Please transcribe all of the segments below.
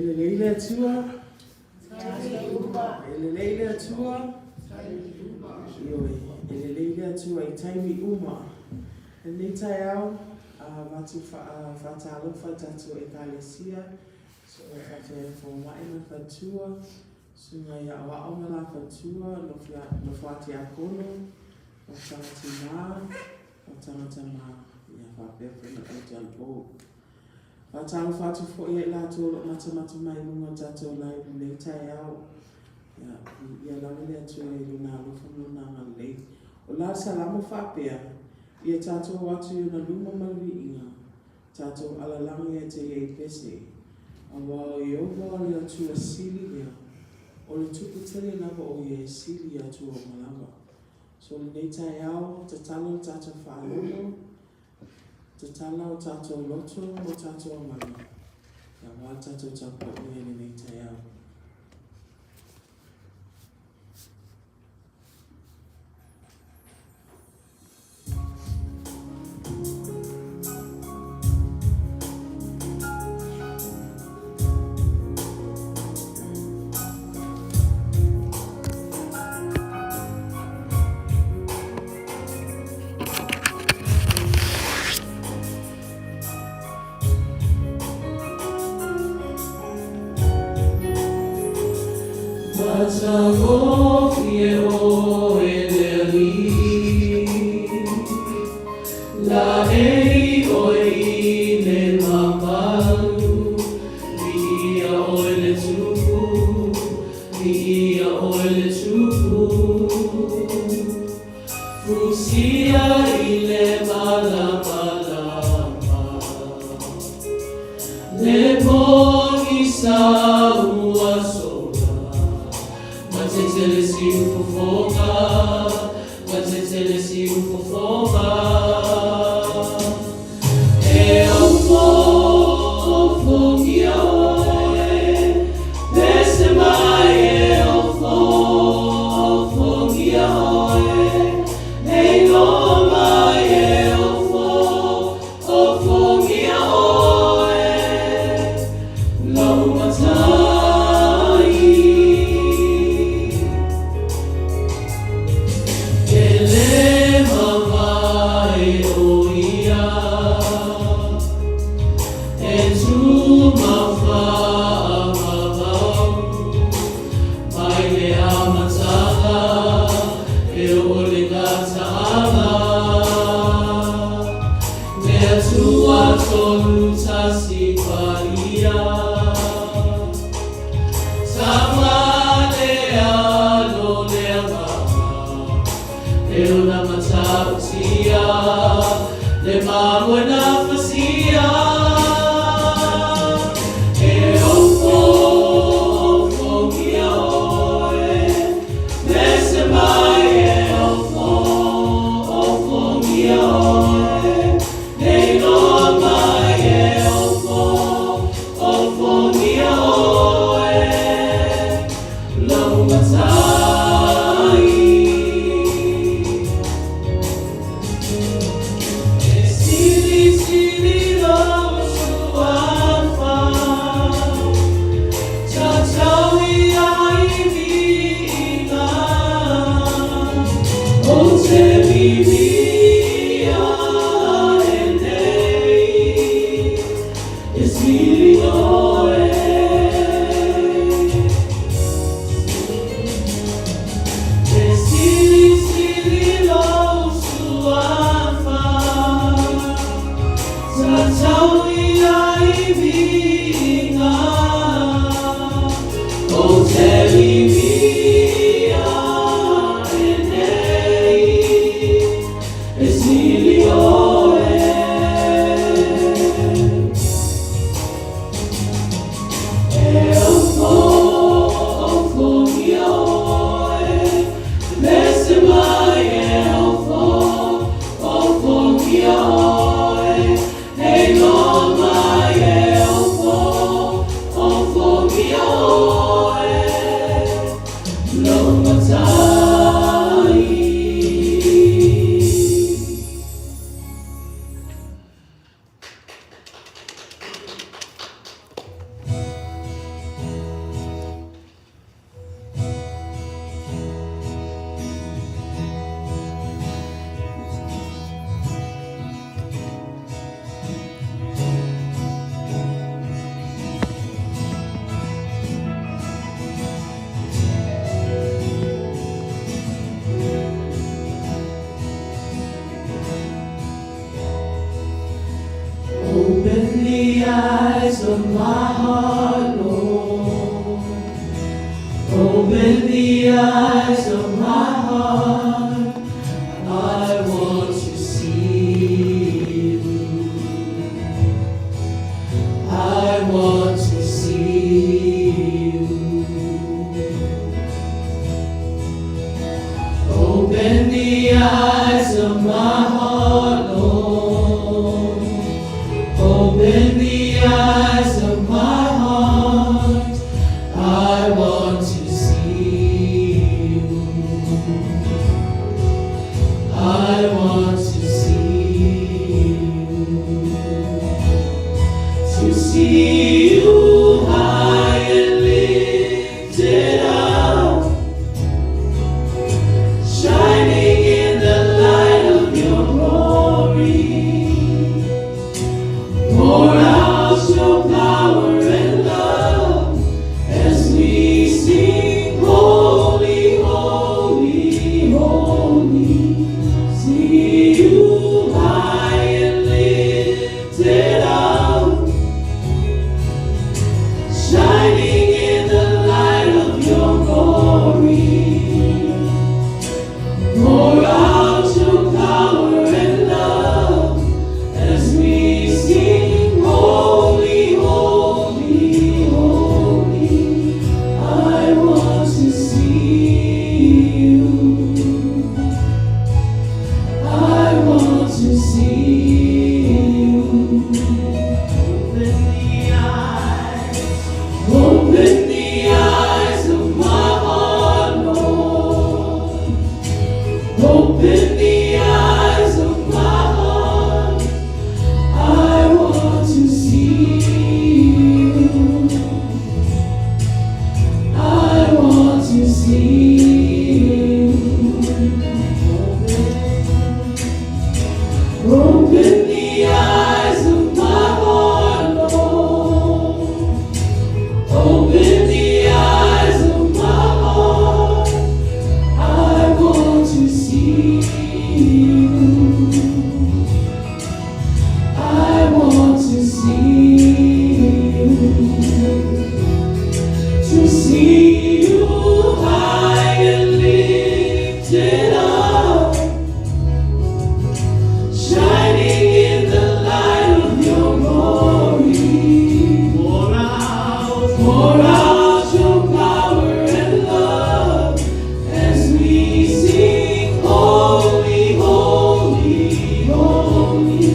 Eleleile atua. Eleleile atua. Ioi, eleleile atua I taimi uma. Nei tai au, watu whatalofa tatu e kalesia. So e whate whaina whatua. Sunga ia awa omana whatua, no whati a kono. O tangati maa, o tangata maa. Ia whapewhina o jan o. Whatalo whatu fo ia lato lo mata mai lunga tato lai nei tai au. Ia lalele atu e luna alofa luna ngalei. O la salamo whapea. Ia tato watu na luma mali inga. Tato alalangi e te e pese. Awa i owa le atu a sili ia. O le tuku tele nava o ia sili atu o malanga. So le nei tai au, te talo tato whaalono. Te tala o tato loto o tato o mana. Ia wā tato tapo o ia nei tai au. Matamo fie o eleli La ei o le mamalu Via o le tupu Via o le tupu Fusia I le malamalama Le pongi sa ua Matele si ufofoga, matele si ufofoga. E ufofogi aoe, pese mai e ufofogi aoe. E no mai e ufofogi aoe, lau matai. Eu na matautia, le mamo na fasia. Eu fofogi aoe, nesse mai eu fofogi aoe, nei no mai eu fofogi aoe, lau matai. Hey, no, my elf. of my heart, Lord. Open the eyes of my heart. I want to see you. I want to see you. Open the eyes of my heart, Lord. Open the eyes of my heart. I want to see you. I want to see you high and lifted up, shining in the light of your glory. Pour out your power and love as we sing, holy, holy, holy. See you high and lifted up, shining in the light of your glory. Pour out your power and love as we sing, holy, holy, holy. I want to see you. I want to see you. Open the eyes of my heart, Lord. Open the eyes of my heart. I want to see you. I want to see you. Open the eyes of my heart, Lord. Open the eyes of my heart. I want to see you. I want to see you. To see you high and lifted up, shining in the light of your glory. Pour out your power and love as we sing, holy, holy, holy.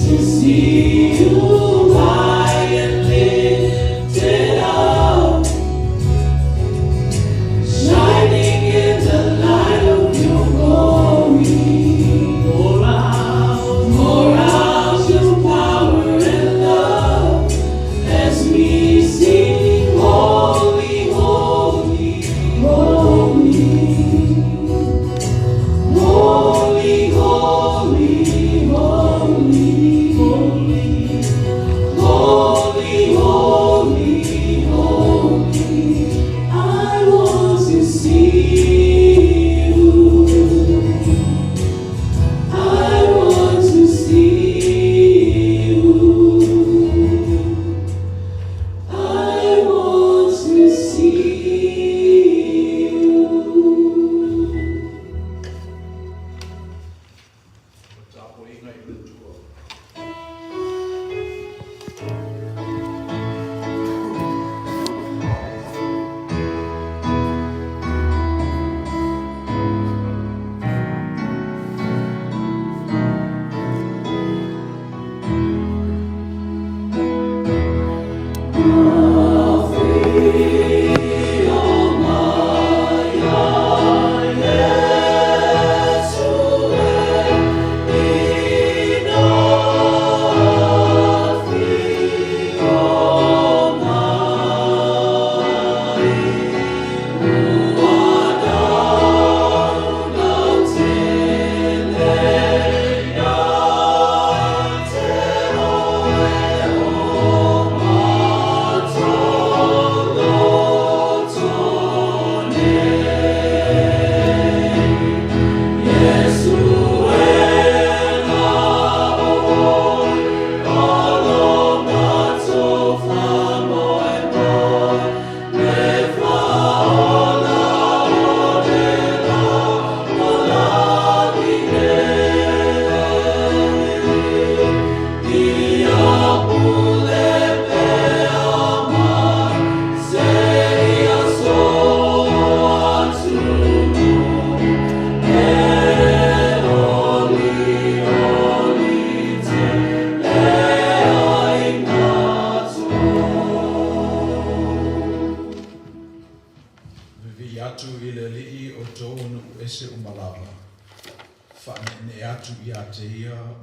To see you high and lifted up, shining in the light of your glory. Pour out your power and love as we sing, holy, holy, holy. Holy, holy, holy, holy. Holy, holy, holy. I want to see you. I want to see you. I want to see you. No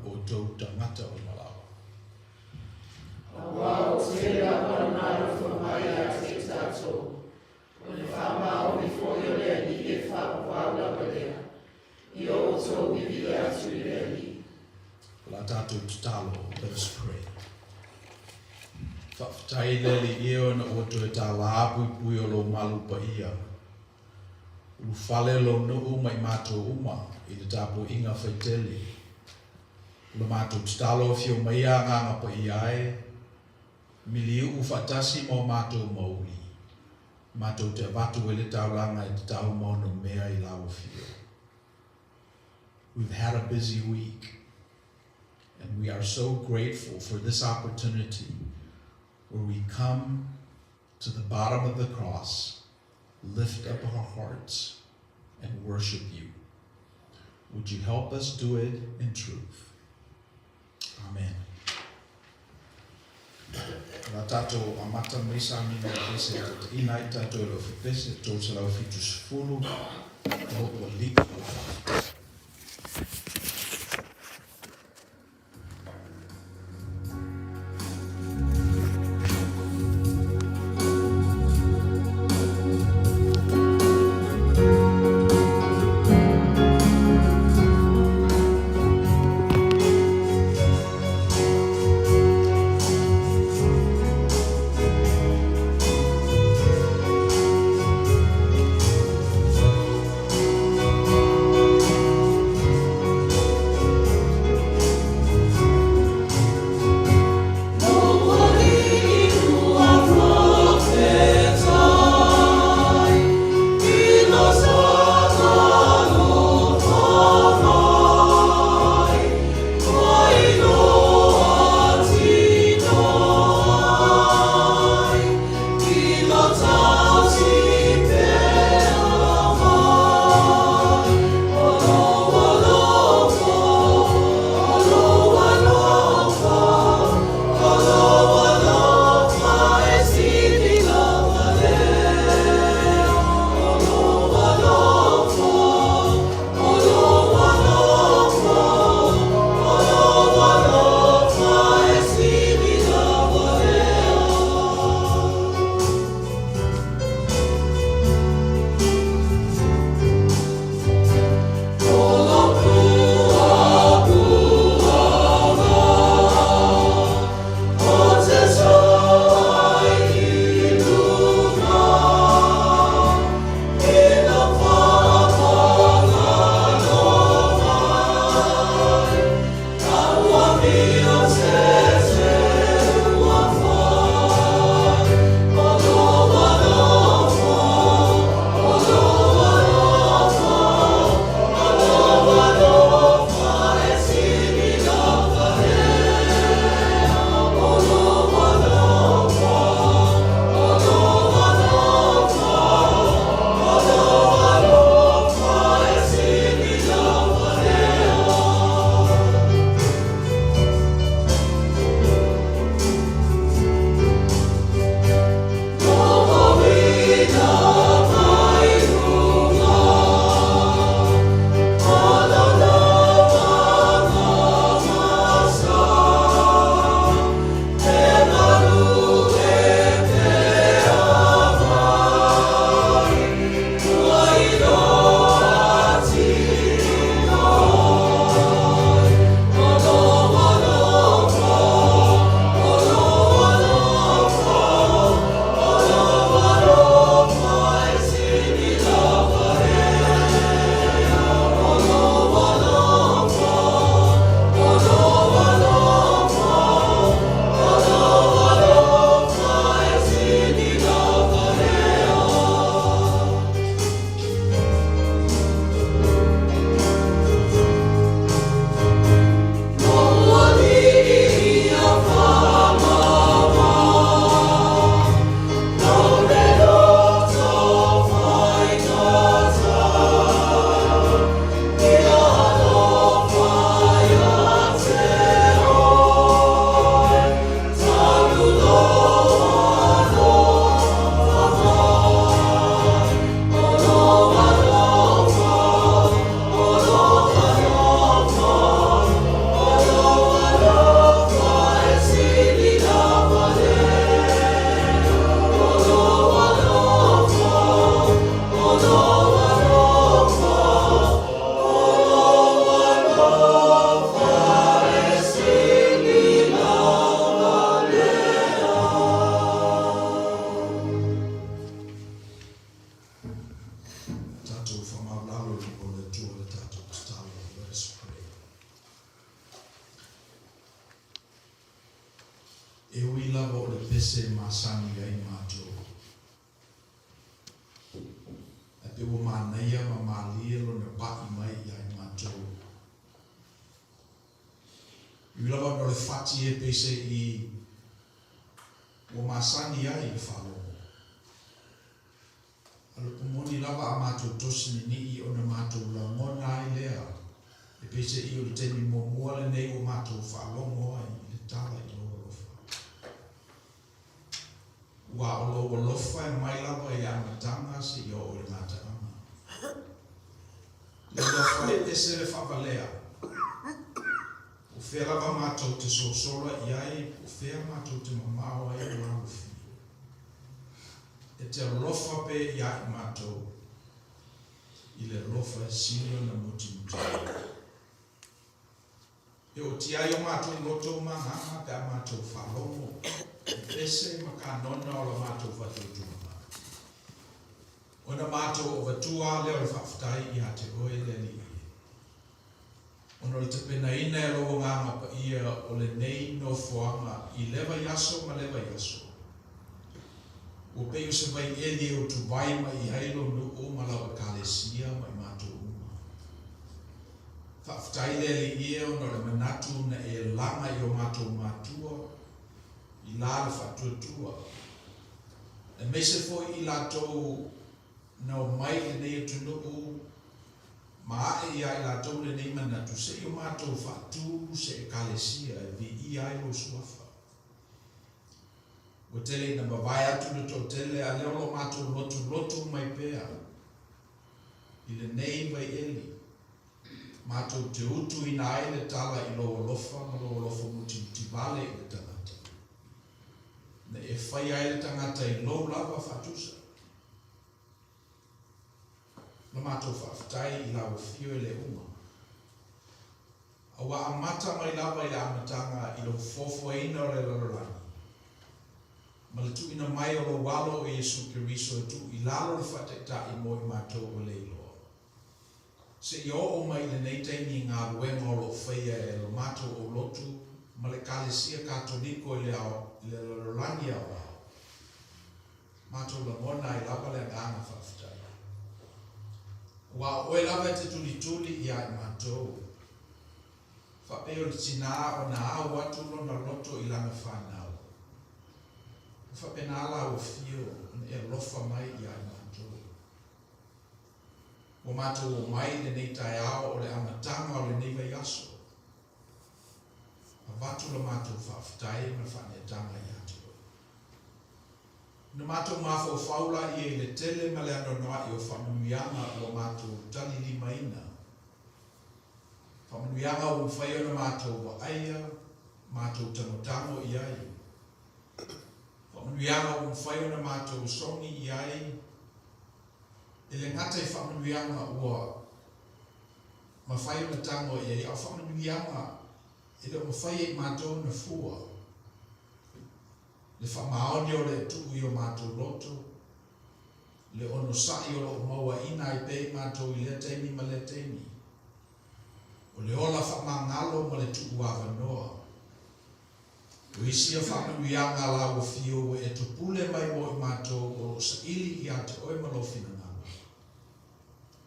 o tau tangata o malawa. Wao te rapa nara whamai a te tātou. O le whamao i whoio lea ni e whapawala lea. I o tō wiwi atu i lea ni. La tātou tatalo, let us pray. Whaftai leli eo na o tu e tā lāpui pui o lo malu pa ia. Ulu whale lo nuu mai mātou uma i le tāpo inga whaiteli. Ulu mātou tatalo fio mai a nganga pa iae. Miliu u whatasi mo mātou mauri. Mātou te watu e le tauranga i te tau mono mea I lau fio. We've had a busy week. And we are so grateful for this opportunity where we come to the bottom of the cross, lift up our hearts, and worship you. Would you help us do it in truth? Amen. La tato amata mesa mina pese ina I tato lo fipese to se lau fitus fulu o liku. e ui lava o le pese masani ai mātou. E pe o mānaia ma mālia lo ne pai mai ai mātou. Iwi lava no le whati e pese i o masani ai i whalo. Alo kumoni lava a mātou tosini ni i o na mātou la ngona ai lea. E pese i o le temi mua le nei o mātou whalongo ai i le tala i loa lofa. Ua o loa lofa e mai lava i amatanga se i o le ngata ama. Le lofa e ese le whawalea. O whea lava mātou te sosola i ai, o whea mātou te mamao ai o lango fi. E te lofa pe i ai mātou i le lofa e sino na muti muti. E o ti ai o mātou loto manganga pe a mātou whalongo. E ese maka nona o la mātou whatutunga. O na mātou o watua leo le whaftai i a te oe le li. O no le te pena ina e logo nganga pa ia o le nei no fuanga i lewa yaso ma lewa yaso. O peo se vai ele o tu vai mai i hailo no o malawa kalesia mai mātou uma. Whaftai le li ia o no le manatu na e langa i o mātou mātua i la le whatuatua. E mese foi i la tau na o mai le nei o tu no o ma e ia i la tau le nei manatu se i o mātou whatu se e kalesia e vi i ai o suafa. O tele na mawai atu le tō tele a leo lo mātou lotu mai pēa. I le nei vai eli. Mātou te utu i na ai le tala i lo lofa ma lo lofa muti vale i le tangata. Na e whai ai le tangata i lo lava whatusa. Na mātou whaftai i lau fio e le uma. Awa amata mai lava i le amatanga i lo fofo ina o le lalolani. Ma le tu ina mai o lo walo o Yesu Kiriso tu i lalo le whateta i mo i mātou o leiloa. Se i o mai le nei teini ngā ruenga o lo whaia e lo mātou o lotu ma le kalesia katoliko i le lorani au au. Mātou la mona i lava le ngāna whaftai. Wa oe lava te tuli i ai mātou. Whapeo le tina o na au atu lo na loto i langa whanau. Whapenala o fio e lofa mai i ai mātou. O mātou o mai le nei tai ao o le amatanga o le nei vai aso. A watu la mātou whaftai ma whanetanga i atu. Na mātou mawha o whaula i e le tele ma le anonoa i o whamuianga o mātou tali lima ina. Whamuianga o mwhaio na mātou wa aia, mātou tangotango i ai. Whamanuianga o mwhaio na mātou songi i ai. E le ngata i whamanuianga ua mawhaio na tango i ai. Au whamanuianga e le mwhaio i mātou na fua. Le whamaoni o le tu i o mātou loto. Le ono sai o lo maua ina i pei mātou i le teini ma le teini. O le ola whamangalo ma le tu uawa noa. O isia whamanuianga la o fio e to pule mai mo i mātou o sa ili i a te oi malofina ngana.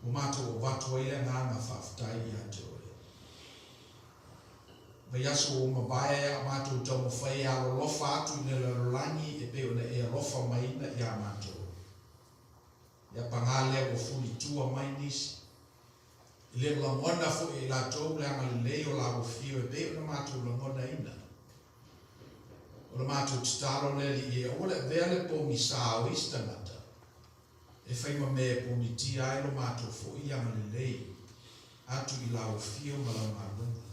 O mātou o watu ai le ngana whaftai i a te oi. Vai aso o mabae a mātou tau mo whai a lo lofa atu i le larolangi e peo na e lofa maina i a mātou. Ia pangale o fuli tua mai nisi. I le langona fo i la tau le anga le leo la o fio e peo na mātou langona ina. O le mātou titaro le li e ole vele po mi sa o istangata. E whai ma me po mi ti ai lo mātou fo i ama le lei. Atu i la o fio ma la marunga.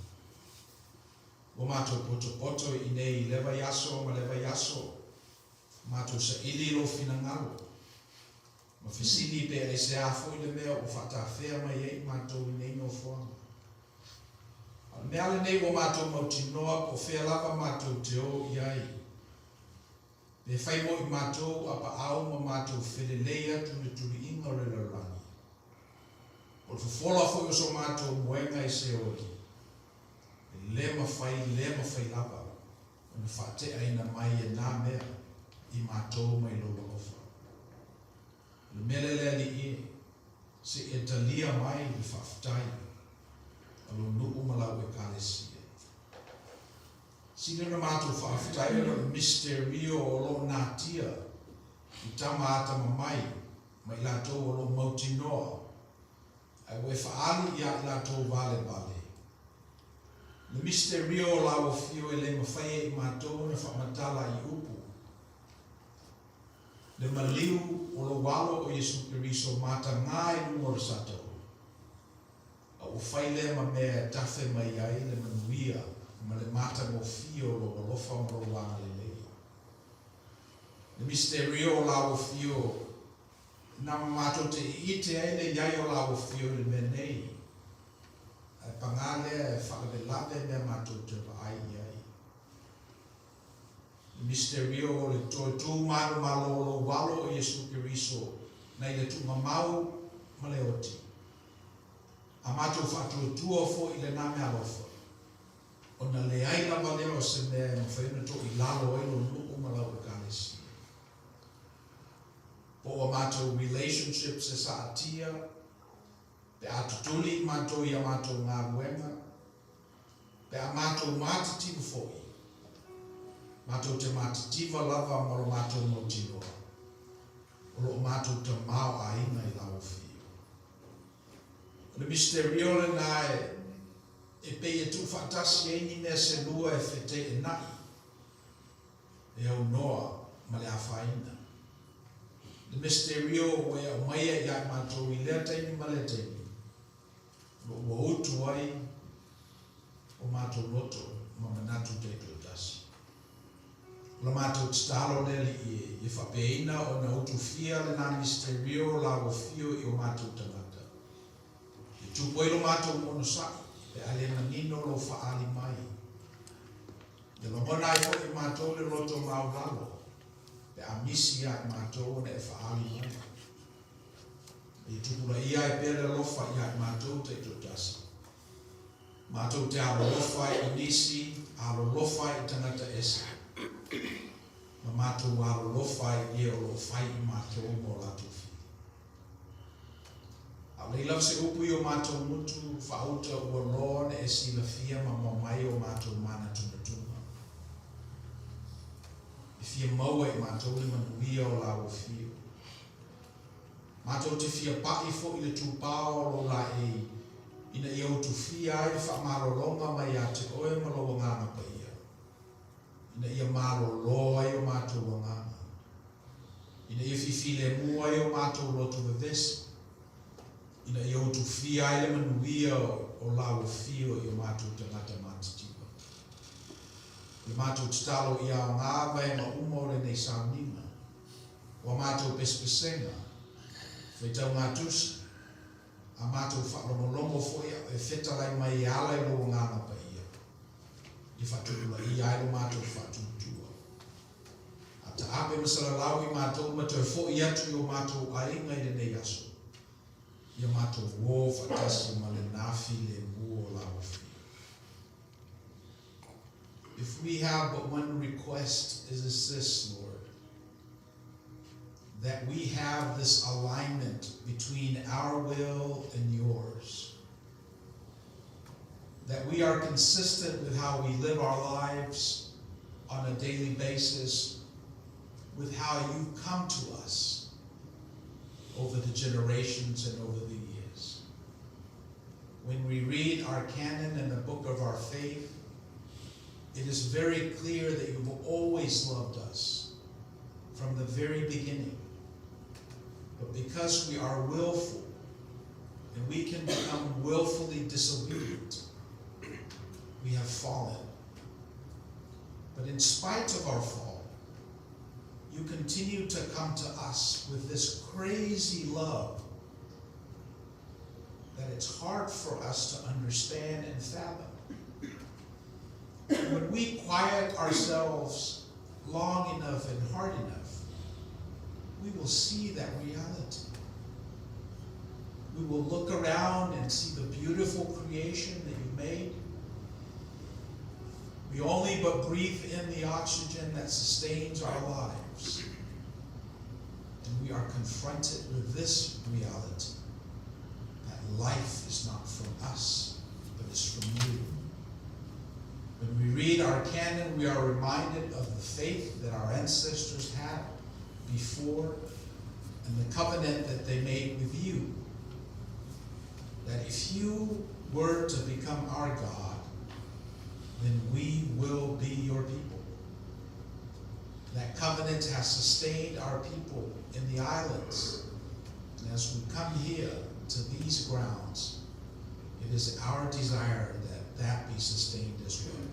O mātou poto i nei lewa yaso ma lewa yaso. Mātou sa ili lo fina ngalo. Ma fisini pe e se a fo i le mea o whata whea mai e mātou i nei no fuanga. Mea le nei o mātou mautinoa po whea lava mātou te o i ai. Me whai mo i mātou apa au ma mātou whele leia tuli inga o le lalani. O te whola fo i so mātou muenga i se oi. Le ma whai lava. O na whate aina mai e nā mea I mātou mai lola ofa. Le melele li e se e talia mai I whaftai alo nuu malau e kālesia. Sina na mātou whaftai alo misterio o lo nātia I tama atama mai lātou o lo mautinoa ai we whaali ia I lātou vale. Le misterio o lau fio e le mawhaia I mātou na whamatala I upu. Le maliu o lo walo o Yesu Kiriso mata ngai numor sato. A o whaile ma mea tafe mai ai le manuia ma le mata mo fio lo walofa mo lo wanga le lei. Le misterio o lau fio na mato te ite ai le iai o lau fio le menei. Pangale e whakabelate mea mato te ai iai. Misterio o le tō maro malo lo walo o Yesu Kiriso nei le tunga mau ma le oti. A mato whatuatua fo I le name alofa. O na le aina ma leo se mea ma whaina to I lalo oilo nuku ma lau e kālesia. Po o mato relationships e sa atia, pe atutuli I mato I a mato ngā ruenga, pe a mato matitivu foi. Mato te matitiva lava ma lo mato mautinoa. O lo mato te mau a inga I lau fio. Le misterio le nae e pei e tu whatasi e ni mea se lua e whete e nai. E au noa ma le awhaina. Le misterio o e au maia I a mato I lea teini ma le teini. Lo ua utu ai o mato loto ma manatu te tuatasi. La mato talo neli I whapeina o na utu fia le na misterio la o fio I o mato tangata. I tupoi lo mato mono sai, pe ale na nino lo whaali mai. E lo mona I mato le loto maulalo, pe a misi a mato na e whaali mai. I tupura ia e pere lofa I mato te tutasi. Mato te alo lofa I nisi, alo lofa I tangata esa. Ma mato walo lofai I o lo fai I mato mo latu fi. A leila se upu I o mato mutu whauta ua lone e sila fia ma mamai o mato mana tunatuma. I fia maua I mato le manuia o la o fio. Mato te fia pai fo I le tupao lo la e ina I au tu fia I whamarolonga mai a te oe ma lo ngana pa ia. Ina ia malo loa I o mato wanganga. Ina ia fifile mua I o mato loto vevesi. Ina ia o tu fia I le manuia o lau fio I o mato tangata matitiwa. Le mato titalo I a ngāwa e ma umo le nei saunima. O mato pespesenga. Whetau ngā tusi. A mato whakalomolongo foia e whetalai mai ala I lo nganga pa ia. I whatulua I aero mato whatutua. A ta ape masala lau I mato mato e fo I atu I o mato ainga I le nei aso. I mato wō whatasi ma le nafi le wō lau fi. If we have but one request, is this, Lord, that we have this alignment between our will and yours. That we are consistent with how we live our lives on a daily basis, with how you come to us over the generations and over the years. When we read our canon and the book of our faith, it is very clear that you've always loved us from the very beginning. But because we are willful, and we can become willfully disobedient, we have fallen. But in spite of our fall, you continue to come to us with this crazy love that it's hard for us to understand and fathom. When we quiet ourselves long enough and hard enough, we will see that reality. We will look around and see the beautiful creation that you made. We only but breathe in the oxygen that sustains our lives. And we are confronted with this reality, that life is not from us, but is from you. When we read our canon, we are reminded of the faith that our ancestors had before and the covenant that they made with you. That if you were to become our God, then we will be your people. That covenant has sustained our people in the islands. And as we come here to these grounds, it is our desire that that be sustained as well.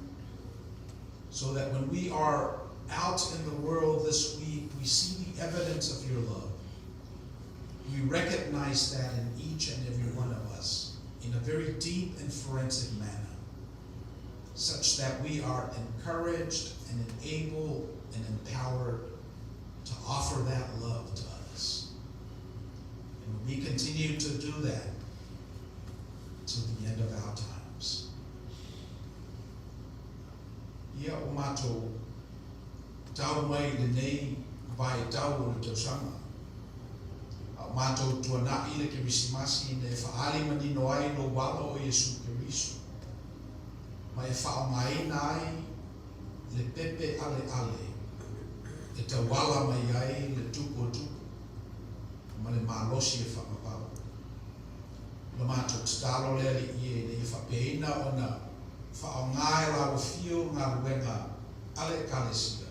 So that when we are out in the world this week, we see the evidence of your love. We recognize that in each and every one of us in a very deep and forensic manner, such that we are encouraged and enabled and empowered to offer that love to others. And when we continue to do that to the end of our times. Ia o mātou tau mai le nei vai tau o le tausanga. A mātou tuana'i le kirisimasi ne whaali manino ai no wala o Yesu Kiriso. Ma e whaongaina ai le pepe ale ale. E te wala mai ai le tupu o tupu. Ma le malosi e whamapau. Le mātou talo le ali ie ne e whapeina o na whaongai rau fio ngā ruenga ale kalesia.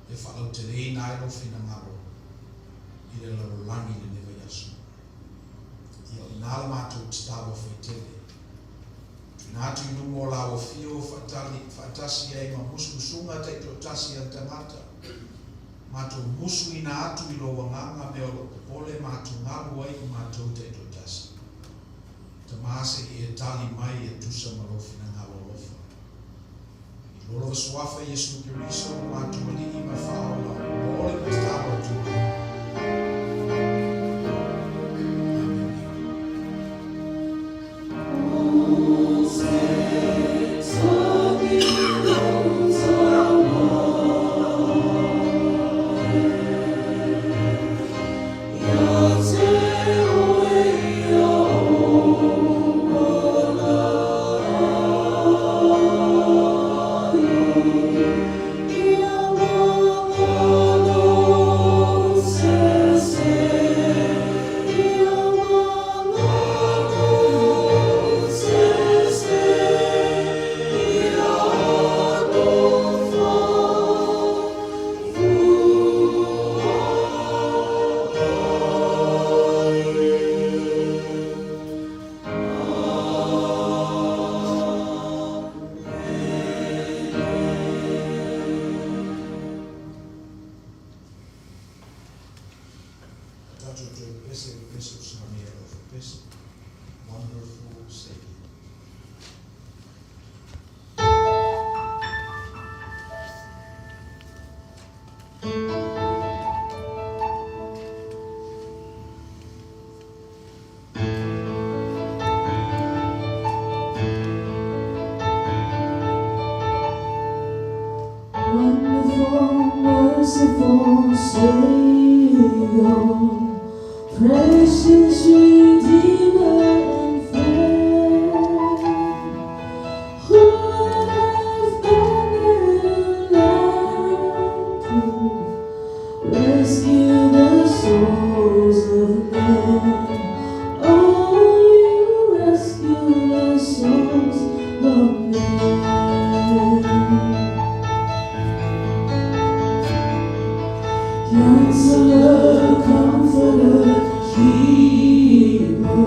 E whalau te reina ai lo whina ngaro. I le larolangi le newa yasu. Ia o nāla mātou talo whaitele. Nātu i numo la o fio whaatasi ai ma musunga te to tasi an tangata. Mātou musu i nā atu i lo wanganga me o lo pole mātou ngaru ai i mātou te to tasi. Te maase i e tali mai e tusa marofi na ngā lolofa. I lolo suafa Yesu Kiriso mātou ali i ma whaola o le pastaro tu. Wonderful Savior. Wonderful, merciful Savior, precious Redeemer and friend, who would have gone to rescue the souls of men? Oh, you rescue the souls of men. Counselor, Comforter, Keeper,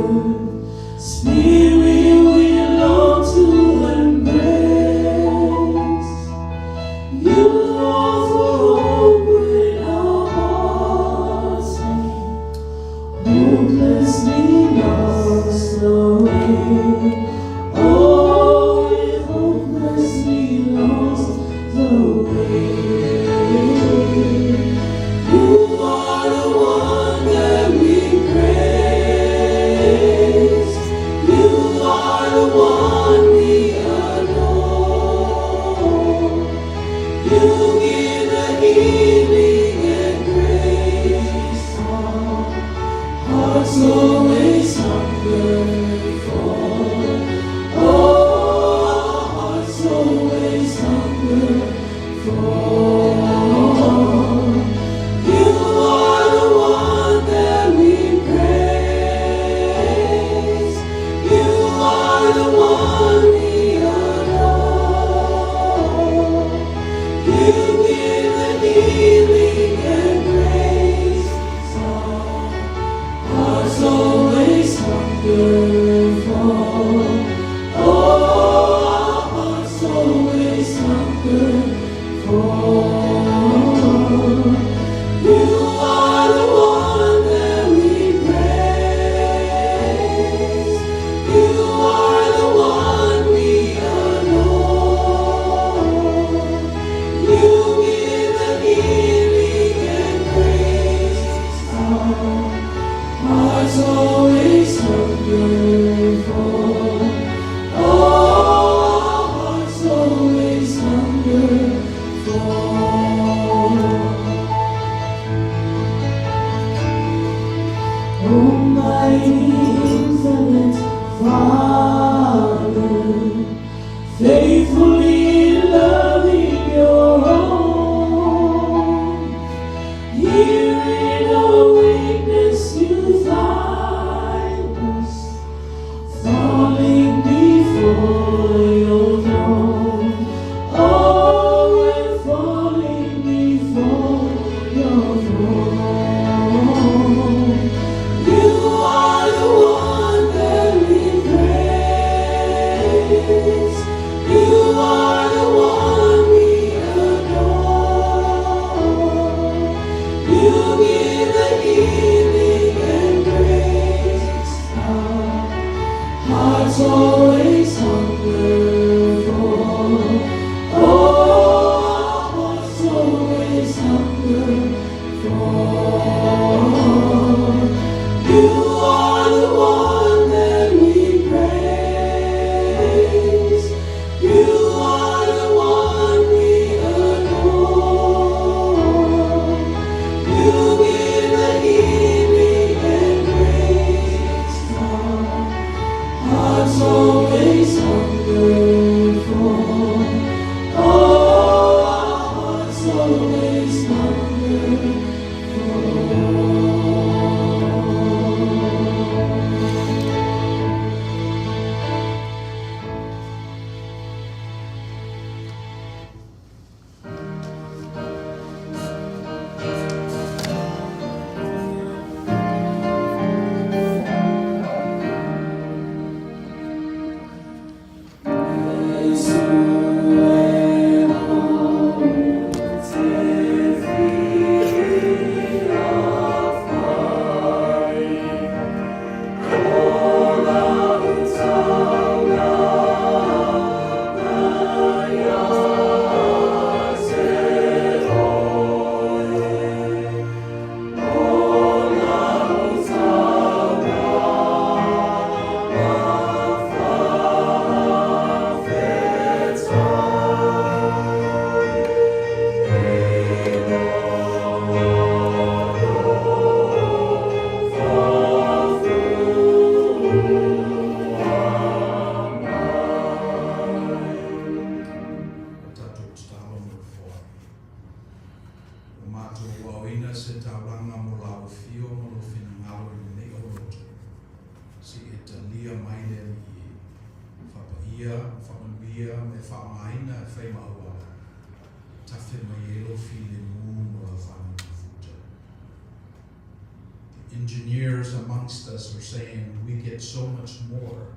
Engineers amongst us are saying we get so much more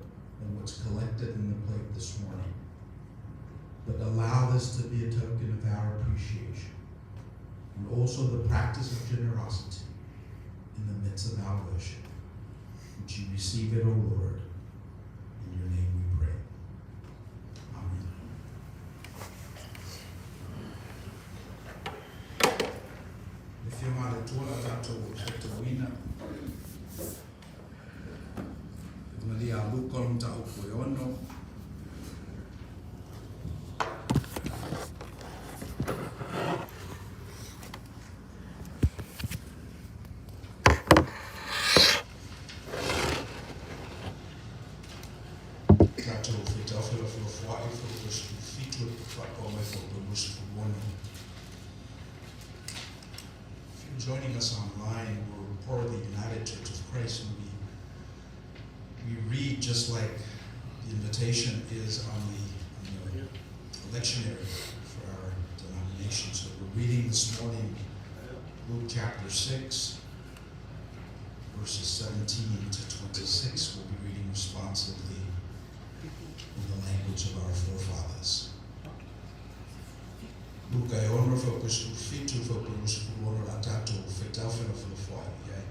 than what's collected in the plate this morning. But allow this to be a token of our appreciation and also the practice of generosity in the midst of our worship. Would you receive it, O Lord? In your name we pray. Amen. If you're not at all, Maria Lukon ta upoyono. If you're joining us online, we're part of the United Church of Christ, and we read just like the invitation is on the lectionary for our denomination. So we're reading this morning Luke chapter 6, verses 17 to 26. We'll be reading responsively in the language of our forefathers. Luka e ono focus fitu focus ono atato fetau fena foi ai.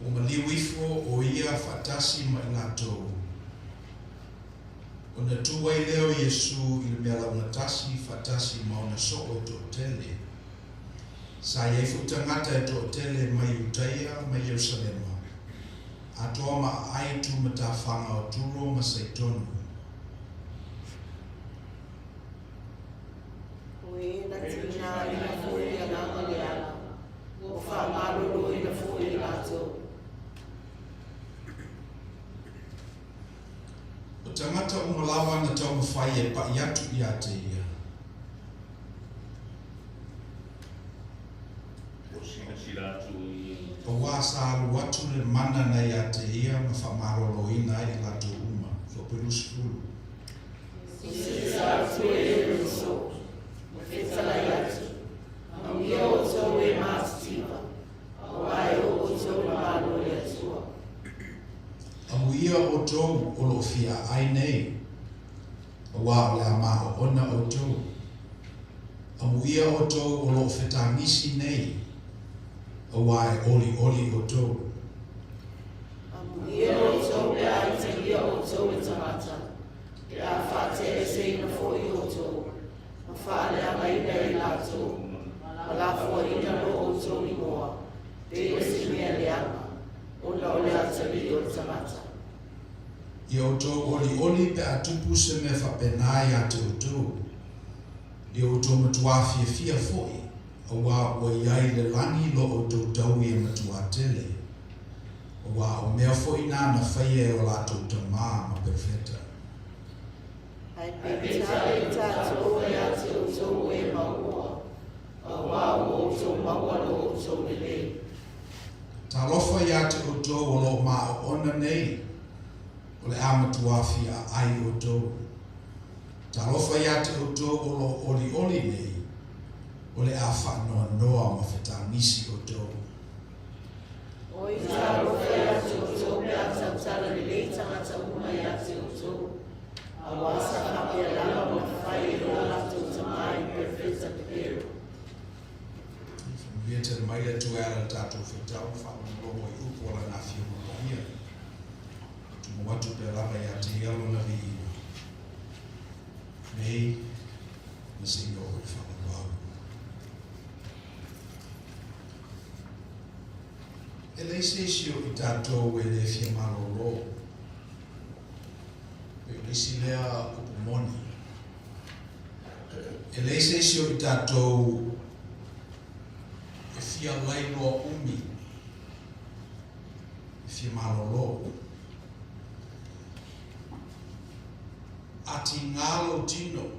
O maliwifo o ia fatasi malato. O na tua i leo Yesu il mela unatasi fatasi mauna so o tele. Sa ye futangata e tele mai Utaya mai Yerusalema. Atoma ai tu matafanga o turo masaitonu. O tangata umalawa na tau mawhai e pa iatu I ate ia. O wasa alu watu le mana na I ate ia ma whamarolo ina I lato uma. Whaperusi fulu. Amuia o tou o lo fia ai nei. Wa o le ama o ona o tou. Amuia o tou o lo fetangisi nei. Wa e oli o tou. Amuia o tou e ai te ia o tou e tamata. Ke a whate e se ina fo I o tou. Ma whaale a mai nei la tou. Ma la fo ina no o tou I moa. Pe e si mea le ama. Ona o le atari o tamata. I o tou oli pe atupu se me whapenai a te o tou. I o tou matuafi fia foi. O wa o iai le langi lo o tou tau I matua tele. O wa o mea foi na whaie o la tou tamaa ma perfeta. Ai pe tatou e ate o tou e maua. A wa o tou maua no o tou lele. Ta lofa I ate o tou o lo ma o ona nei. O le amatuafi a ai o tou. Ta lofa I ate o tou o lo oli nei. O le a whanoa ma whetangisi o tou. O I taro e ate o tou pe ata tala lele tangata uma I ate o tou. A wasa hape a lama ma whai o lato tamai perfecta pepero. Via te maile tu era tato whetau whanongo I upo la na whio mo ia. Tu mo watu pe lama I ate ialo na vi iwa. Nei, na singo o I whanongo. E lei se sio I tatou e le fia marolo. E lei si lea upumoni. E lei se sio I tatou e fia lailo umi. E fia marolo. Ati ngalo tino.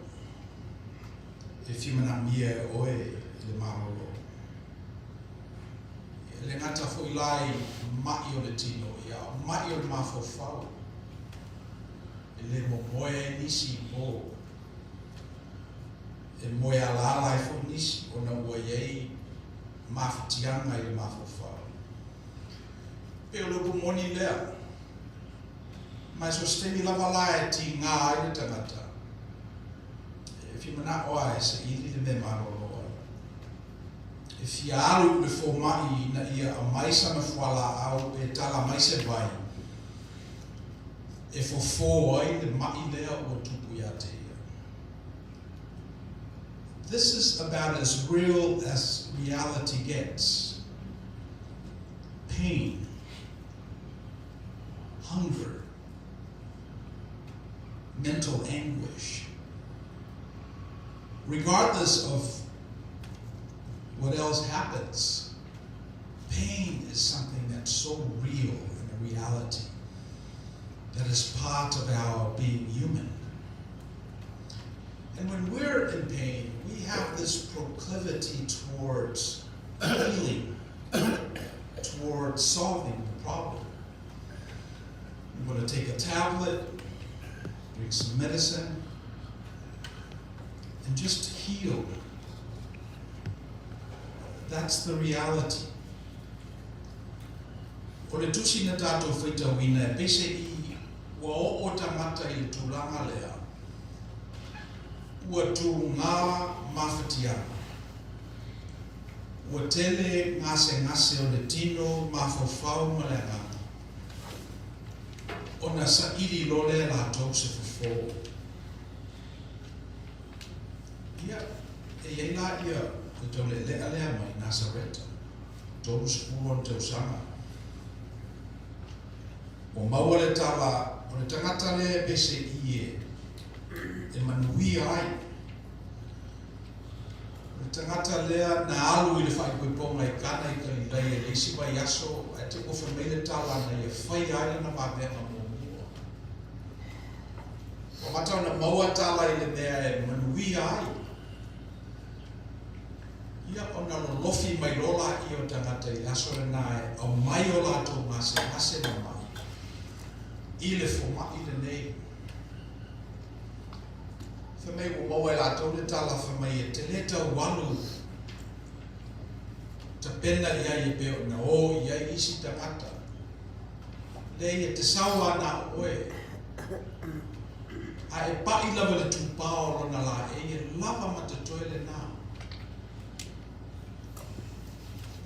E fia manamia e oe le marolo. Le ngata fo ilai mai o le tino ia mai o le mafofau e le momoe nisi o e moe alala e fo nisi o na ua iei mafitianga I le mafofau pe o le kumoni lea mai sosteni lava la e ti ngā I le tangata e whimana oa e se ili le me marolo e fiaru le fomai na ia a maisa na fuala au e tala maise vai e fofo ai le mai lea o tupu ia te ia. This is about as real as reality gets. Pain, hunger, mental anguish. Regardless of what else happens, pain is something that's so real in a reality that is part of our being human. And when we're in pain, we have this proclivity towards healing, towards solving the problem. We want to take a tablet, drink some medicine, and just heal. That's the reality. O le tusi na tātou whaitawina, pese I ua o tangata I tūranga lea, ua tū ngā mawhatiana, ua tele ngase o le tino mawhawhau ma le ngata. Ona sa iri lole lātou se whawhau. Ia, e la ia, ko tau le lea mai Nazareta, tōru sepuluon tau sanga. O maua le tala, o le tangata le pese I e manui ai. O le tangata lea na alu I le whaikoiponga I kana I kalidai e leisi mai aso, e te kofa mei le tala na I e whai ai na mabenga mōmua. O matau na maua tala I le mea e manui ai. Ia ona lo lofi mai rola I o tangata I aso le nae, au mai o lato ngase na mai. I le foma I le nei. Whamei o maua I lato le tala whamei e te leta walu. Ta pena ia I peo na o ia isi tangata. Lei e te sawa na oe. A e pai lava le tupao lona la e lava matatoe le nā.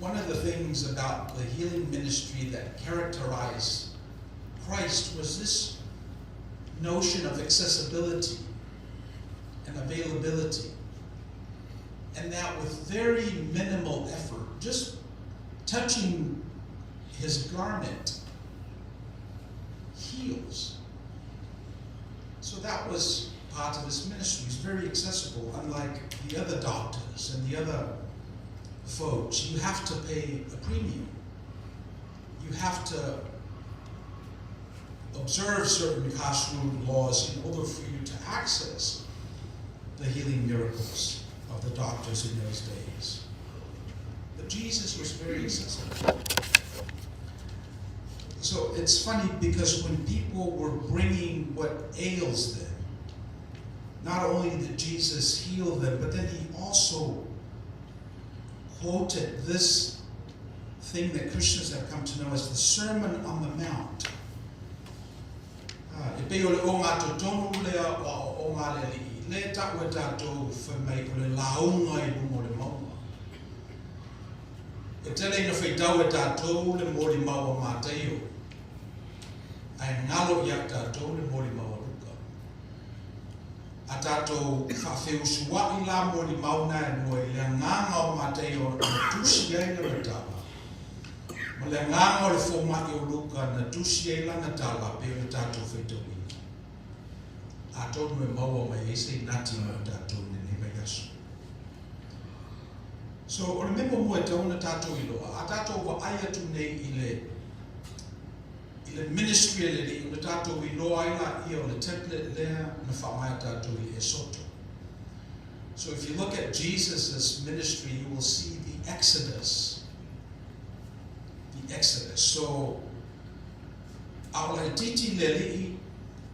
One of the things about the healing ministry that characterized Christ was this notion of accessibility and availability. And that with very minimal effort, just touching his garment heals. So that was part of his ministry. He was very accessible, unlike the other doctors and the other folks. You have to pay a premium. You have to observe certain Kashrut laws in order for you to access the healing miracles of the doctors in those days. But Jesus was very accessible. So it's funny because when people were bringing what ails them, not only did Jesus heal them, but then he also quoted this thing that Christians have come to know as the Sermon on the Mount. E pei o le o ngā totonu lea o ngā le li. Le taku e tātou whamei o le launga I bungo le maua. E tele ina whaitau e tātou le mori maua māteo. Ai ngalo I a tātou le mori maua luka. A tātou whawheu suwa I la mori mauna e moe le nganga o māteo na tusi ai na tawa. Ma le nganga o le fōmaki o luka na tusi ai langa tala pe o tātou whaitawina. A tonu e maua mai eise nati o tātou nene mai aso. So, o le memo mua e tauna tātou I loa. A tātou wa ai atu nei I le ministry le li, o le tātou I loa ila I o le template lea na whamai tātou I e soto. So if you look at Jesus' ministry, you will see the Exodus. The Exodus. So, aula e titi le li,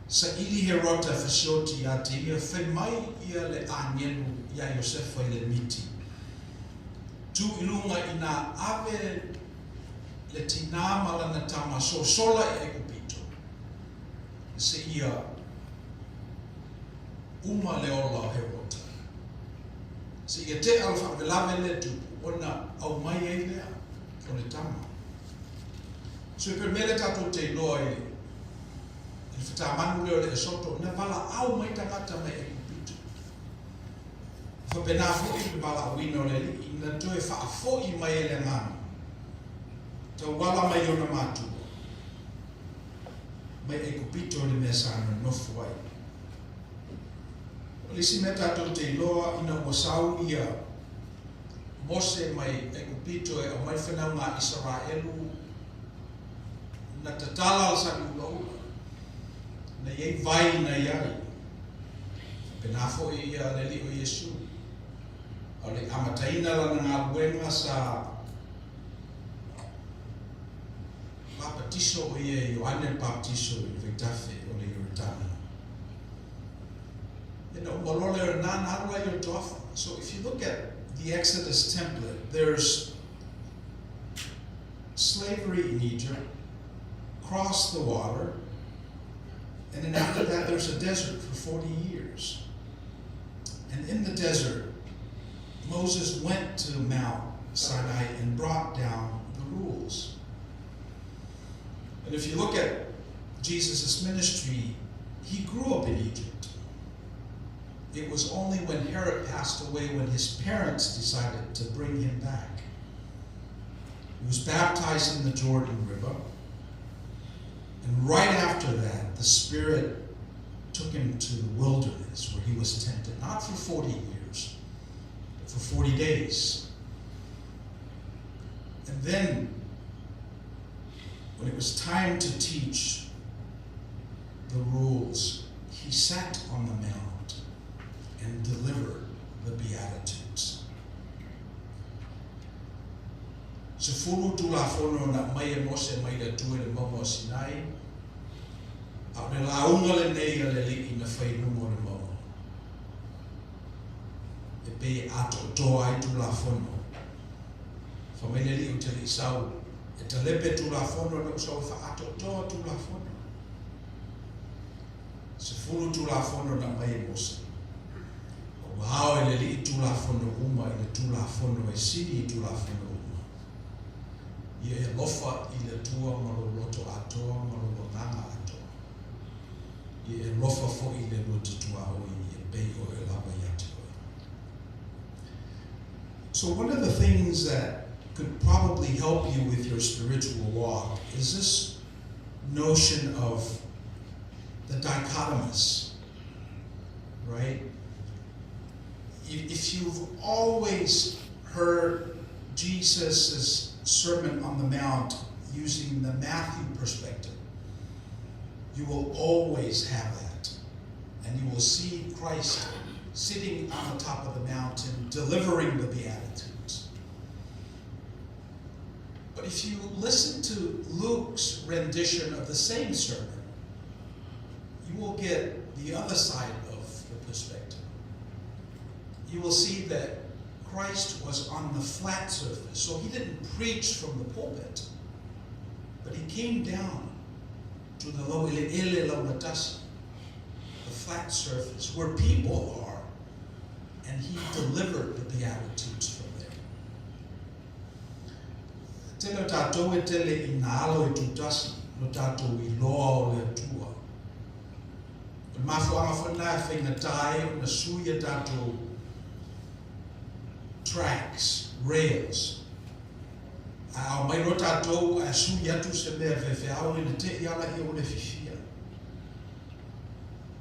sa ili herota fasioti a te ia whaimai ia le anienu ia Iosefa I le miti. Tu ilunga ina ave le tina malana tama so sola e kupito. Se ia uma le ola herota. Se ia te alfa velave le tu ona au mai e lea o le tama. So per mele tato te loi il whatamanu leo le soto na vala au mai tangata mai e kupito. Fa pena fo I vala wino le li ina toe fa fo I mai le ngana. Tau wala mai ona matu. Mai e kupito le mesana no fuai. Lisi me tatou te iloa ina wasau ia Mose mai e kupito e o mai whenau ngā Israelu na tatala al sa uloa na iei vai na iai penafo ia le li o Yesu. O le amataina lana ngā buenga sa baptiso o ia Ioane baptiso i Vitafe o le Yordana. Malole nan harua i o tofa. So if you look at the Exodus template, there's slavery in Egypt, cross the water, and then after that there's a desert for 40 years. And in the desert, Moses went to Mount Sinai and brought down the rules. And if you look at Jesus' ministry, he grew up in Egypt. It was only when Herod passed away when his parents decided to bring him back. He was baptized in the Jordan River. And right after that, the Spirit took him to the wilderness where he was tempted, not for 40 years, but for 40 days. And then, when it was time to teach the rules, he sat on the mount and delivered the Beatitudes. Se fulu tulafono na mai e mose mai le tue le momo Sinai, a me launga le nei a le li na whai nungo le momo. E pe ato toa ai tulafono. Whamai le li o te li sau, e te lepe tulafono na usau wha ato toa tulafono. Se fulu tulafono na mai e mose. Wao ele li tulafono uma i le tulafono e sini i tulafono uma. Ia e lofa i le tua maloloto atoa, malolotanga atoa. Ia e lofa fo i le lotitua hoi i e pei o e lawa i ate hoi. So one of the things that could probably help you with your spiritual walk is this notion of the dichotomous, right? If you've always heard Jesus' Sermon on the Mount using the Matthew perspective, you will always have that. And you will see Christ sitting on the top of the mountain, delivering the Beatitudes. But if you listen to Luke's rendition of the same sermon, you will get the other side of the perspective. You will see that Christ was on the flat surface. So he didn't preach from the pulpit, but he came down to the low the flat surface where people are, and he delivered the Beatitudes from there. Tele tātou e tele I nālo e tutasi, no tātou I loa o le atua. O mafuanga whanai whaingatai o na suia tātou tracks, rails. A mai ro tātou a sui atu se mea whewheau le te iala I o le whiwhia.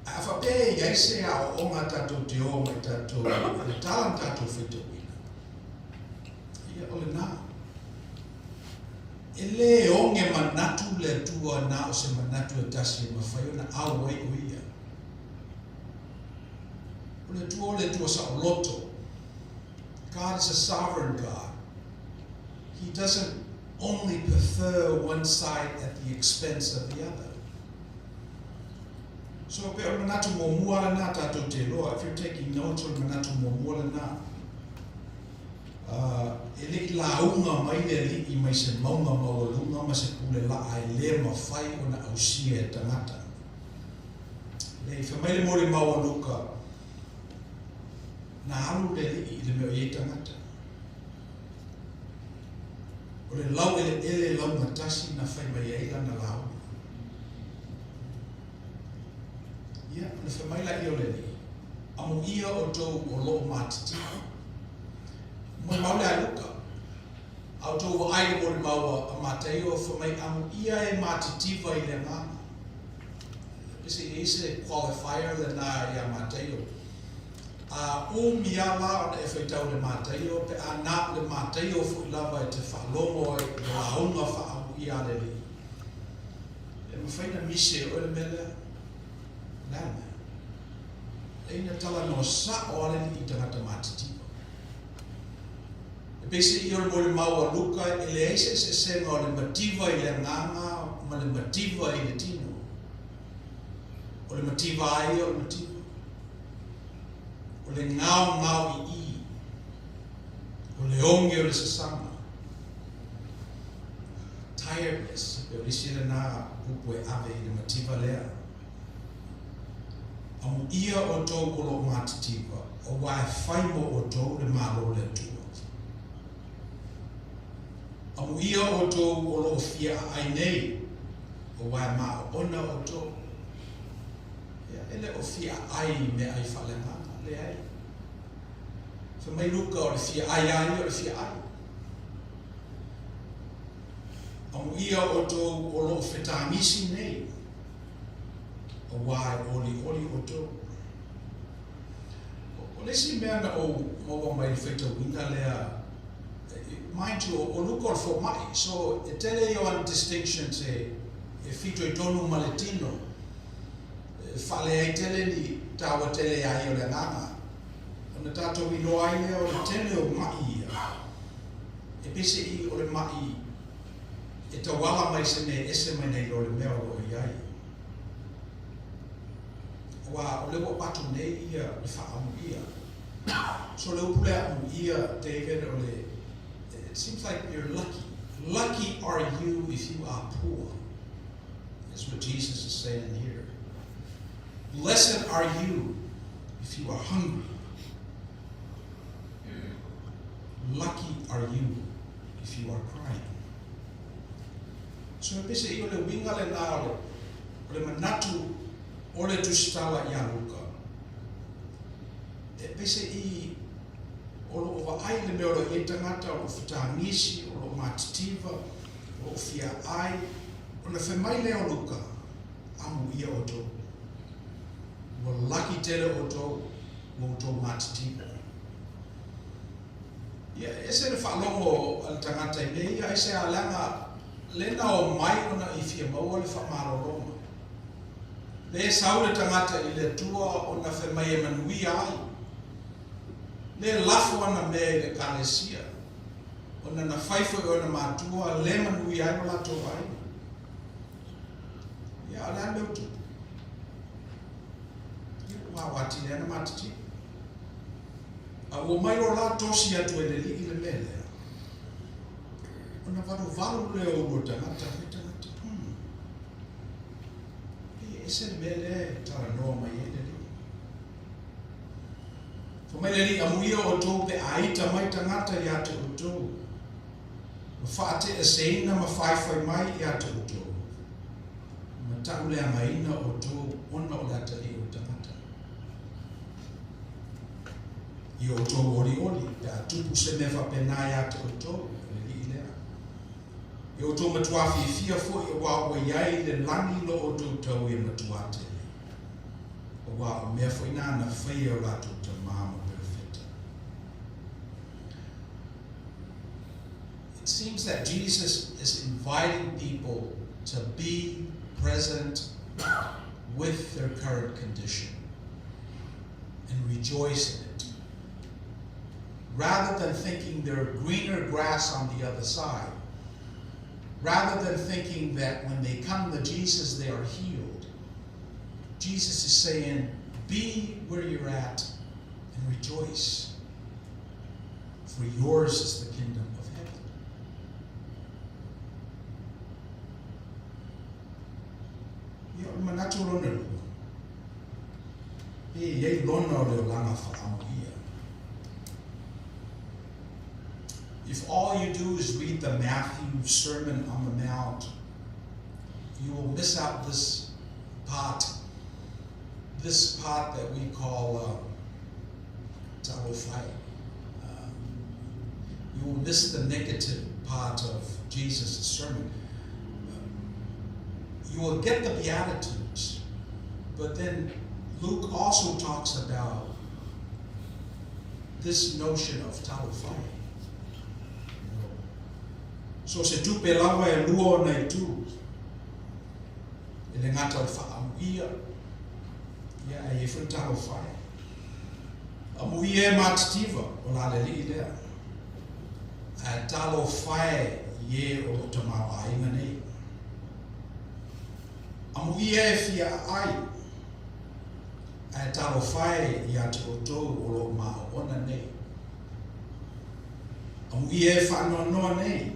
A whapea iai se a o onga tātou te o mai tātou, le tālan tātou whetawina. Ia o le nā. E le onge manatu le tua nā o se manatu e tasi e mawhai o na au wai o ia. O le tua sa o loto. God is a sovereign God. He doesn't only prefer one side at the expense of the other. So if you're taking notes on manatu momuala na, ele launga mai le li mai se maunga maulunga ma se pule la ai le mawhai o na ausia e tangata. Le whamai le mori mawaluka, na alu le li le meo I tangata. O le lau ele lau matasi na whai mai eila na lau. Ia, le whamai la I o le li. Amo ia o tau o loo matiti. Mo maule ai luka. Au tau wa ai o le maua a matei o whamai amo ia e matitiva I le ngana. Ese qualifier le na ia matei o. Miala o e whaitau le mātaio, pe a nā le mātaio fu lava e te whalomo e la haunga whaau I ale li. E mawhaina mise o le mele, nāme. Eina tala no sa o ale ni tangata matitipa. E pese I ole mau a luka ele eise se senga o le mativa I le nganga ma le mativa I le tino. O le mativa ai o le mativa. O le ngau I. O le onge o le sasama. Tiredness. Pe o lisi le na upo e ave I le mativa lea. Amu ia o tau o lo matitipa. O wae whaimo o tau le malo le tua. Amu ia o tau o lo fia ai nei. O wae maa ona o tau. Ele o fia ai me ai whale ngana, le ai. So mai luka o le fia ai o le fia ai. Amu ia o tau o lo whetangisi nei. O wae oli o tau. O lesi mea na o maua mai whaita winga lea. Mind you, o luka o fo mai. So e tele I o an distinction se e fito I tonu maletino. Fale ai tele ni tawa tele ai o le nganga. Ona tato I loa ai lea o le tele o mai ia. E pese I o le mai e tawala mai se me ese mai nei lo le mea o iai. Wa o le wapatu nei ia le whaamu ia. So le upule amu ia David o le it seems like you're lucky. Lucky are you if you are poor. That's what Jesus is saying here. Blessed are you if you are hungry. Lucky are you if you are crying. So pese I le winga le nao le manatu o le tustala ia luka. E pese I o lo ova ai le mea o lo tangata o lo whetangisi, o lo matitiva, o lo fia ai, o le whemai leo luka, amu ia o tō. Wa laki tele o tō, o tō matitiva. Ia, ese le whalongo al tangata I mea, ia ese a langa, lena o mai ona I fia maua le whamaroroma. Le sau le tangata I le tua o na whemai e manui ai. Le lafo ana mea le kalesia. Ona na whaifo I ona mātua, le manui ai no lato vai. Ia, ale ane utu. Ia, wawati le ana matiti. A ua mai o la tosi atu e le li le mele. Ona valu le o ua tangata. Ese le mele tara noa mai e le li. Mai le amuia o tō pe aita mai tangata I ate o tō. Ma whaate e seina ma whaiwhai mai I ate o tō. Ma tau lea maina o tō ona o lata I o tangata. I o tō ori, pe a tupu se me whapena I ate o tō, le li lea. I o tō matuafi fia fo I wawa iai le langi lo o tō tau I matuate. O wawa mea fo ina na whai o lato tō mama. It seems that Jesus is inviting people to be present with their current condition and rejoice in it. Rather than thinking there are greener grass on the other side, rather than thinking that when they come to Jesus they are healed, Jesus is saying, be where you're at and rejoice, for yours is the kingdom of heaven. Manatu lona lua. Yei lona o leo langa whaamuia. If all you do is read the Matthew Sermon on the Mount, you will miss out this part that we call Tawafai. You will miss the negative part of Jesus' sermon. You will get the Beatitudes, but then Luke also talks about this notion of Tawafai. So se tu pe lava e lua nei tu, e le ngata o whaamuia, ia e whun Tawafai. Amuie matativa o la le li lea. Talo whae ye o te mau ainga nei. Amuie fia ai. Talo whae ia te otou o lo mao ona nei. Amuie whanua noa nei.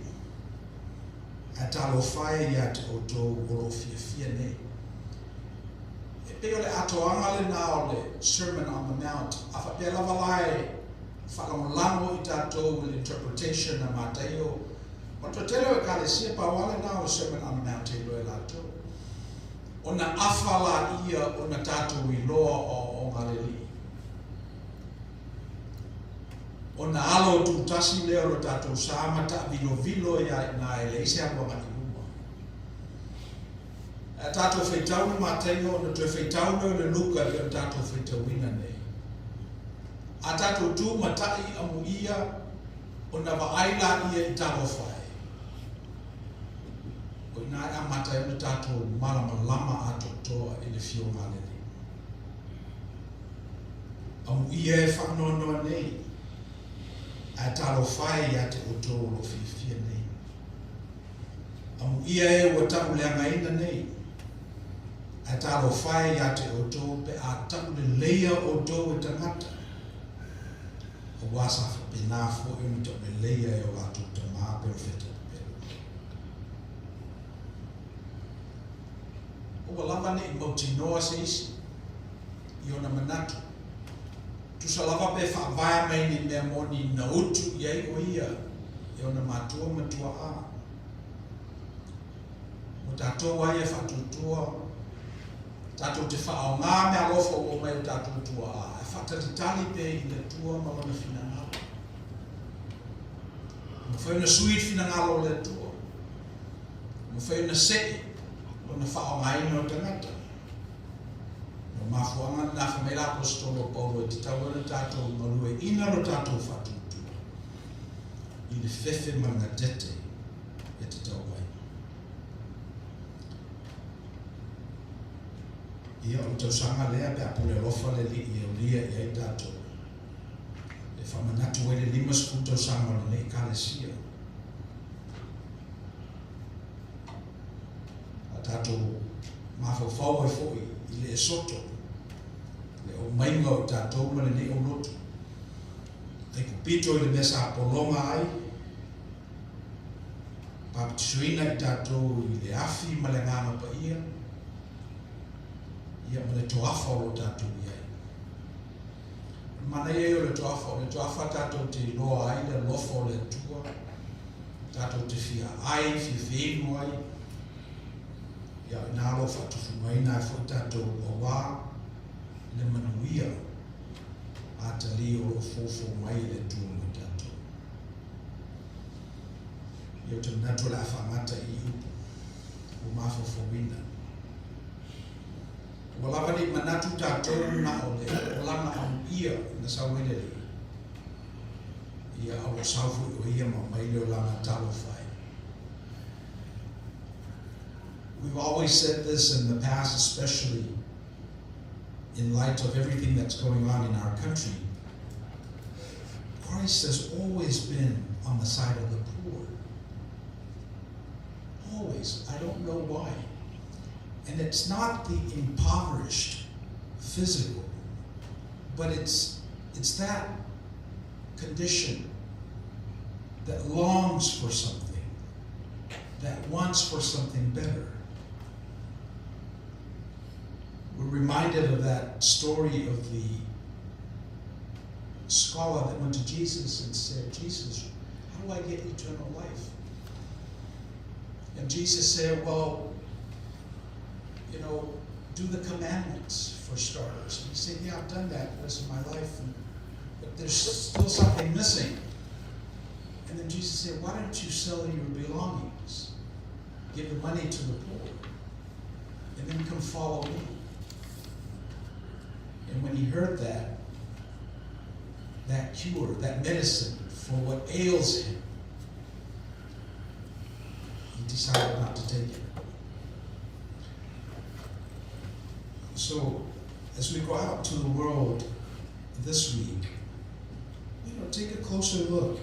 Talo whae ia te otou o lo fia nei. Pe ole atoanga le na o le Sermon on the Mount, a whapea lava lai whakamolango I tātou with interpretation na mātaio. Ma tō telo e kālesia pa wale na o Sermon on the Mount e loe lātou. O na awhala ia o na tātou I loa o ngaleli. O na alo tūtasi leo lo tātou sāmata vilo ia na e leise apua ngati. Tātou whaitau na mātaio na tue whaitau le luka I o tātou whaitau ina nei. A tātou tū matai amu ia o na waaila ia I tātou whae. O ina a matai o na tātou marama lama ato toa I le fio ngālele. Amu ia e whanonoa nei. A tātou whae ia te o tō lo whiwhia nei. Amu ia e ua tamu leanga ina nei. A talo whae ia te oto pe a tapu le leia oto e tangata. O wasa whapena fo e mita me leia e o atu te maa perfecta pēru. O walava ne I mauti noa se isi. I ona manatu. Tu sa lava pe whaavaya mai ni mea moni na utu iai o ia. E ona matua matua a. O tātou ai e whatutua. Tātou te whaao ngā mea lofo o mai o tātou tua a. E whatatitali pe I le tua mawana whinangalo. Mo whaina suit whinangalo le tua. Mo whaina sei o na whaao ngā ina o tangata. Mo mafuanga na whamela apostolo Paulo e te tawana tātou marue ina ro tātou whatutua. I le whewhe manga tete e te tauai. Ia o tau sanga lea pe apule lofa le li I o lia I ai tātou. Le whamanatu e le 5 sku tau sanga le nei kālesia. A tātou mawhawhau e fōi I le e soto. Le o mainga o tātou ma le nei o lotu. Te kupito I le mesa apolonga ai. Paptisuina I tātou I le afi ma le ngāma pa ia. Ia ma le toafa o tātou iai. Mana ia o le toafa tātou te loa ai, le lofa o le tua, tātou te fia ai, whiwhenu ai. Ia ina alo whatuwhungaina e fo tātou o wā, le manuia, a te li o lo fofo mai le tua mo tātou. Ia te manatu la whamata I upu, o mawhawhawina. Walawa ni manatu tātou na o le olanga au ia na sawelele. Ia au saufu o ia ma maile o langa talo whai. We've always said this in the past, especially in light of everything that's going on in our country. Christ has always been on the side of the poor. Always. I don't know why. And it's not the impoverished physical, but it's that condition that longs for something, that wants for something better. We're reminded of that story of the scholar that went to Jesus and said, Jesus, how do I get eternal life? And Jesus said, well, do the commandments for starters. And he said, yeah, I've done that the rest of my life, but there's still something missing. And then Jesus said, why don't you sell your belongings? Give the money to the poor, and then come follow me. And when he heard that cure, that medicine for what ails him, he decided not to take it. So, as we go out to the world this week, but take a closer look.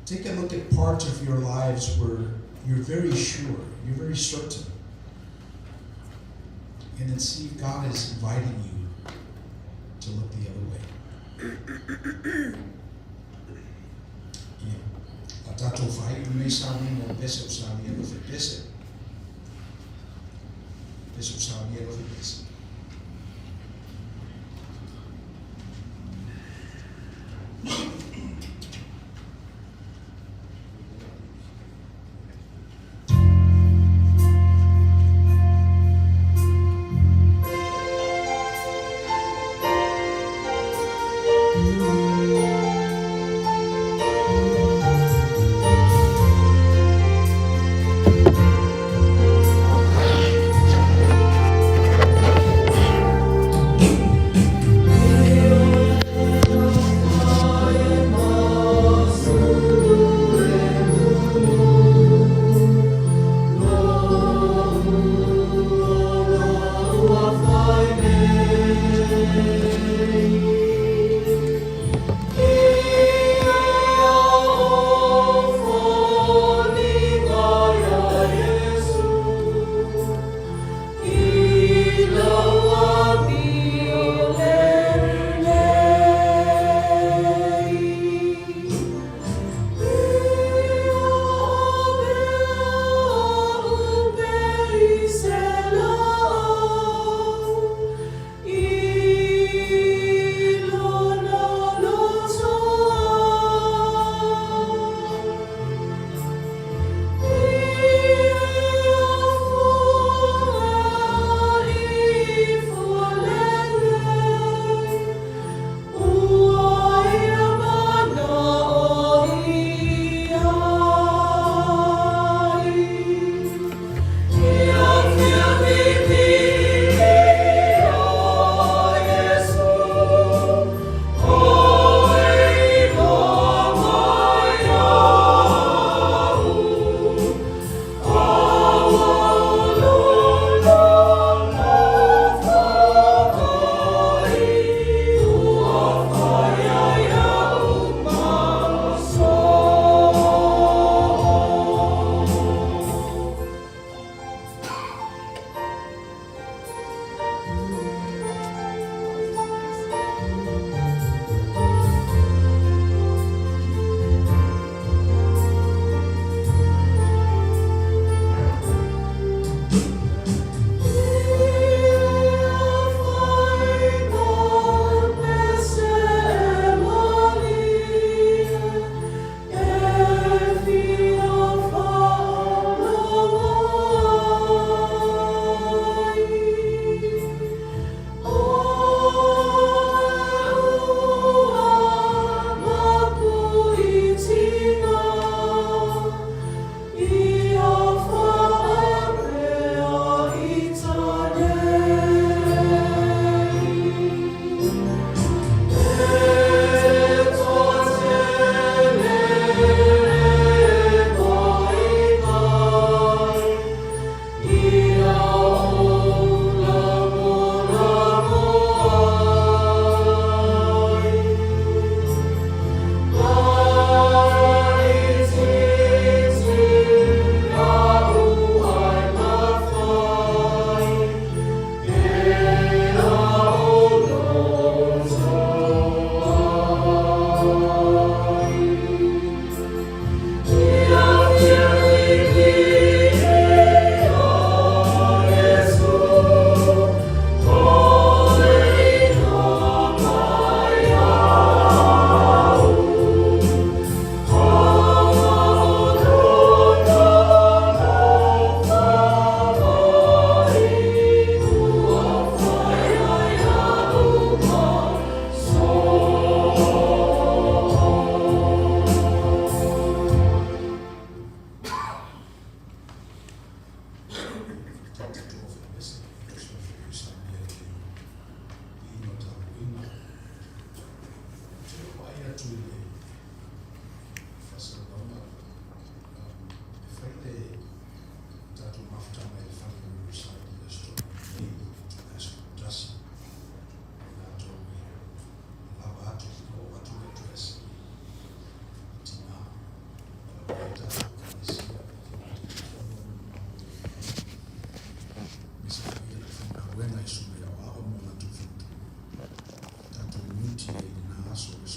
Take a look at parts of your lives where you're very sure, you're very certain. And then see if God is inviting you to look the other way. Yeah. Tato fai may sami na bishop sami ano for bishop. Bishop sami ano for bishop.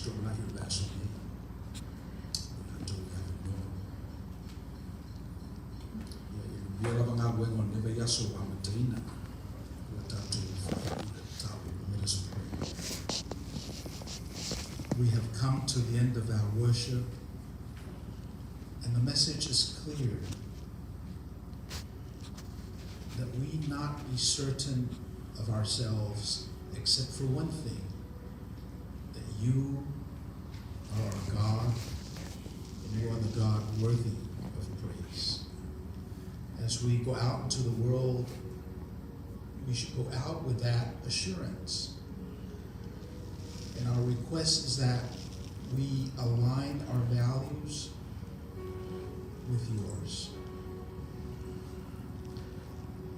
strong like your last one. I told you I know. Yeah, you're going on never yaso amatina. Let us pray. We have come to the end of our worship, and the message is clear that we not be certain of ourselves except for one thing, that you are our God, and you are the God worthy of praise. As we go out into the world, we should go out with that assurance. And our request is that we align our values with yours.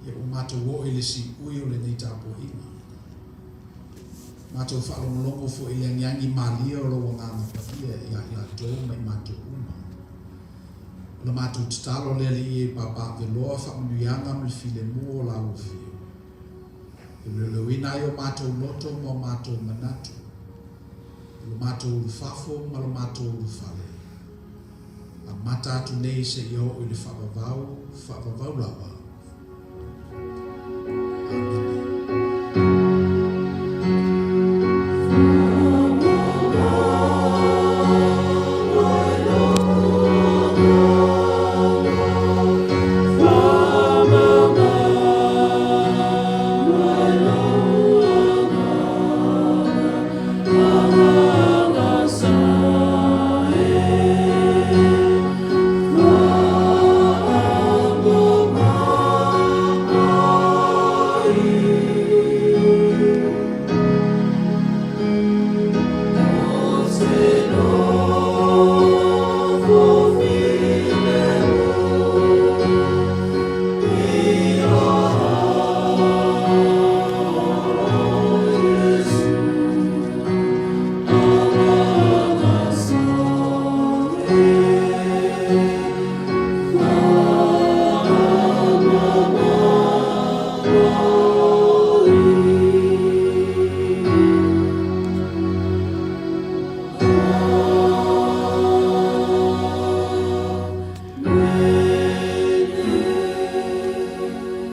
Ia o mātou wo ele si ui o le nei tāpo ina. Mātou whaalongolongo fo ele angiangi malia o lo ngā mapatia ia tō mai mātou uma. Le mātou tatalo lele i e papa veloa whaamunuianga me file mua o la uwhio. Le lewina i o mātou loto mo mātou manatu. Le mātou ulufafo ma le mātou ulufale. A mata atu nei se i o ili whaavavau lawa.